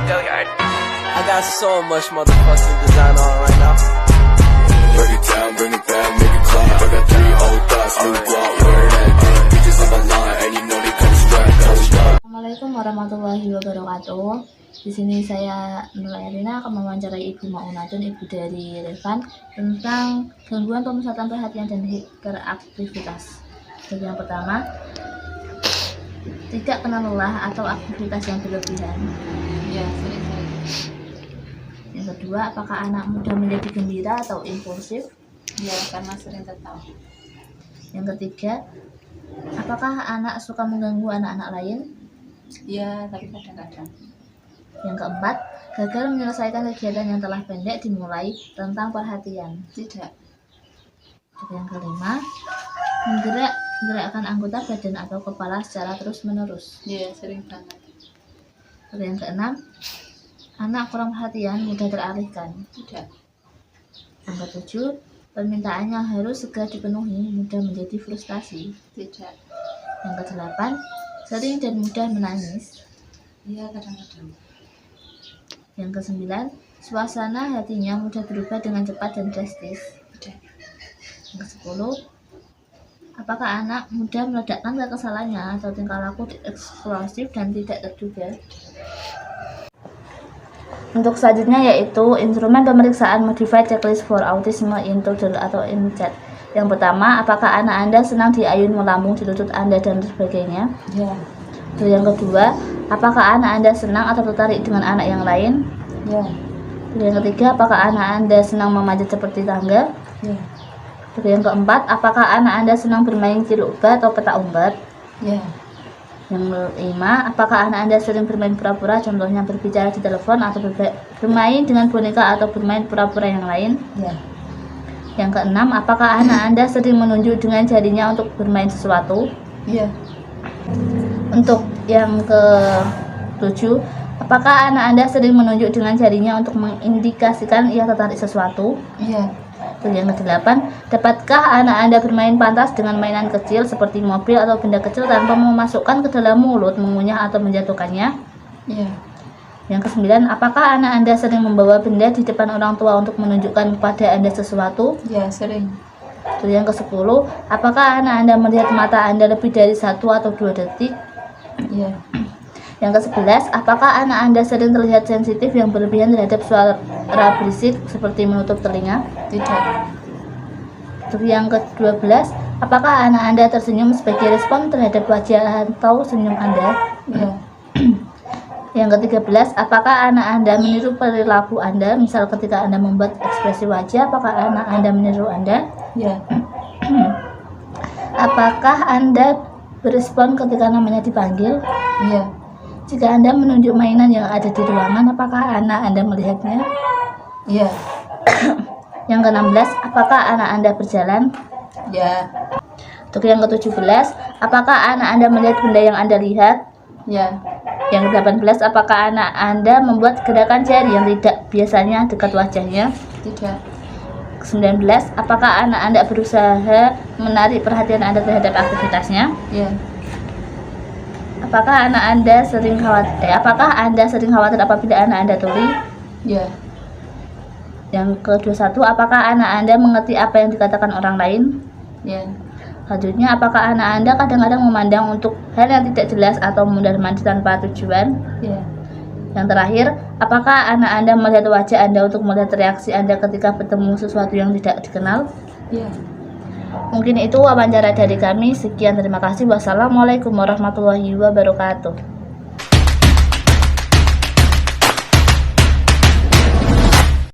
I got so much motherfucking design on right now. Break it down, bring it back, make it clap. I got 3 old thoughts, new block, where that bitches on my line, and you know they come strap. Assalamualaikum warahmatullahi wabarakatuh. Di sini saya Nur Erina akan mewawancarai Ibu Maunatun, ibu dari Revan, tentang gangguan pemusatan perhatian dan hiperaktivitas. Jadi yang pertama, tidak kenal lelah atau aktivitas yang berlebihan. Ya, sering. Yang kedua, apakah anak mudah menjadi gembira atau impulsif? Ya, karena sering tertawa. Yang ketiga, apakah anak suka mengganggu anak-anak lain? Ya, tapi kadang-kadang. Yang keempat, gagal menyelesaikan kegiatan yang telah pendek dimulai tentang perhatian. Tidak. Yang kelima, menggerakkan anggota badan atau kepala secara terus-menerus. Ya, sering banget. Yang keenam, anak kurang perhatian, mudah teralihkan. Tidak. Yang ketujuh, permintaan yang harus segera dipenuhi mudah menjadi frustasi. Tidak. Yang kedelapan, sering dan mudah menangis. Ya, kadang-kadang. Yang kesembilan, suasana hatinya mudah berubah dengan cepat dan drastis. Tidak. Yang kesepuluh, apakah anak mudah meledakkan kekesalannya atau tingkah laku eksplosif dan tidak terduga? Untuk selanjutnya yaitu instrumen pemeriksaan Modified Checklist for Autism in Toddler atau IMCHAT. Yang pertama, apakah anak Anda senang diayun melambung di lutut Anda dan sebagainya? Ya. Terus yang kedua, apakah anak Anda senang atau tertarik dengan anak yang lain? Ya. Terus yang ketiga, apakah anak Anda senang memanjat seperti tangga? Ya. Terus yang keempat, apakah anak Anda senang bermain ciluk ubat atau petak umpet? Ya. Yang kelima, apakah anak Anda sering bermain pura-pura, contohnya berbicara di telepon atau bermain dengan boneka atau bermain pura-pura yang lain? Ya. Yang keenam, apakah anak Anda sering menunjuk dengan jarinya untuk bermain sesuatu? Ya. Untuk yang ke-7, apakah anak Anda sering menunjuk dengan jarinya untuk mengindikasikan ia tertarik sesuatu? Ya. Terus yang ke-8, dapatkah anak Anda bermain pantas dengan mainan kecil seperti mobil atau benda kecil tanpa memasukkan ke dalam mulut, mengunyah atau menjatuhkannya? Ya. Yang ke-9, apakah anak Anda sering membawa benda di depan orang tua untuk menunjukkan kepada Anda sesuatu? Ya, sering. Terus yang ke-10, apakah anak Anda melihat mata Anda lebih dari 1 atau 2 detik? Ya. Yang ke-11, apakah anak Anda sering terlihat sensitif yang berlebihan terhadap suara berisik seperti menutup telinga? Tidak. Terus yang ke-12, apakah anak Anda tersenyum sebagai respon terhadap wajah atau senyum Anda? Ya. Yang ke-13, apakah anak Anda meniru perilaku Anda? Misal ketika Anda membuat ekspresi wajah, apakah anak Anda meniru Anda? Ya. Apakah Anda berespon ketika namanya dipanggil? Ya. Jika Anda menunjuk mainan yang ada di ruangan, apakah anak Anda melihatnya? Ya. Yang ke-16, apakah anak Anda berjalan? Ya. Untuk yang ke-17, apakah anak Anda melihat benda yang Anda lihat? Ya. Yang ke-18, apakah anak Anda membuat gerakan jari yang tidak biasanya dekat wajahnya? Tidak. Ke-19, apakah anak Anda berusaha menarik perhatian Anda terhadap aktivitasnya? Ya. Apakah Anda sering khawatir apabila anak Anda tuli? Ya. Yang ke-21, apakah anak Anda mengerti apa yang dikatakan orang lain? Ya. Selanjutnya, apakah anak Anda kadang-kadang memandang untuk hal yang tidak jelas atau mondar-mandir tanpa tujuan? Ya. Yang terakhir, apakah anak Anda melihat wajah Anda untuk melihat reaksi Anda ketika bertemu sesuatu yang tidak dikenal? Ya. Mungkin itu wawancara dari kami. Sekian, terima kasih. Wassalamualaikum warahmatullahi wabarakatuh.